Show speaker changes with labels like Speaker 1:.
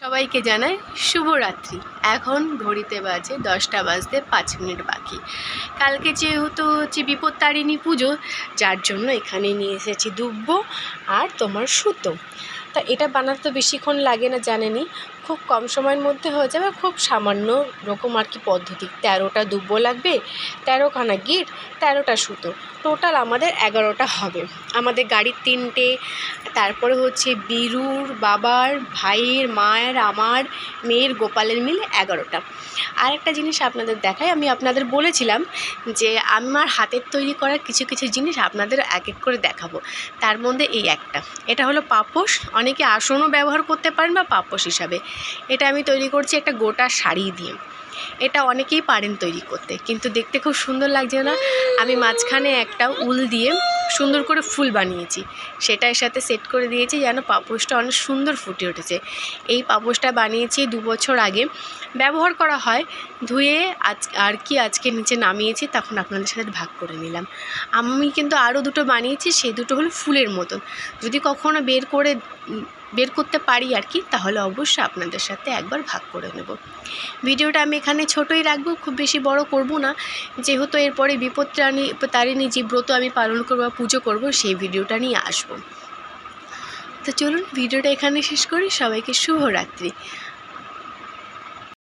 Speaker 1: সবাইকে জানাই শুভরাত্রি। এখন ঘড়িতে বাজে 10টা বাজতে 5 মিনিট বাকি। কালকে যেহেতু হচ্ছে বিপত্তারিণী পুজো, যার জন্য এখানে নিয়ে এসেছি দুব্ব আর তোমার সুতো। তা এটা বানাতে তো বেশিক্ষণ লাগে না, জানেনই, খুব কম সময়ের মধ্যে হয়ে যাবে। খুব সামান্য রকম আর কি পদ্ধতি। 13টা দুব্ব লাগবে, 13খানা গিট, 13টা সুতো, টোটাল আমাদের 11টা হবে। আমাদের গাড়ির 3টে, তারপরে হচ্ছে বীরুর, বাবার, ভাইয়ের, মায়ের, আমার, মেয়ের, গোপালের মিলে 11টা। আর একটা জিনিস আপনাদের দেখাই, আমি আপনাদের বলেছিলাম যে আমার হাতের তৈরি করা কিছু কিছু জিনিস আপনাদের এক এক করে দেখাবো। তার মধ্যে এই একটা, এটা হলো পাপোশ। অনেকে আসনও ব্যবহার করতে পারেন বা পাপোশ হিসাবে। এটা আমি তৈরি করছি একটা গোটা শাড়ি দিয়ে। এটা অনেকেই পারেন তৈরি করতে, কিন্তু দেখতে খুব সুন্দর লাগছে না? আমি মাঝখানে একটা উল দিয়ে সুন্দর করে ফুল বানিয়েছি, সেটা এর সাথে সেট করে দিয়েছি, যেন পাপোশটা অনেক সুন্দর ফুটে উঠেছে। এই পাপোশটা বানিয়েছি 2 বছর আগে, ব্যবহার করা হয়, ধুয়ে আজকে নিচে নামিয়েছি, তখন আপনাদের সাথে ভাগ করে নিলাম। আমি কিন্তু আরও দুটো বানিয়েছি, সেই দুটো হলো ফুলের মতন। যদি কখনো বের করতে পারি আর কি, তাহলে অবশ্যই আপনাদের সাথে একবার ভাগ করে নেব। ভিডিওটা আমি এখানে ছোটোই রাখবো, খুব বেশি বড় করব না, যেহেতু এরপরে বিপত্তারিণী যে ব্রত আমি পালন করবো বা পুজো করব, সেই ভিডিওটা নিয়ে আসবো। তো চলুন ভিডিওটা এখানে শেষ করি। সবাইকে শুভরাত্রি।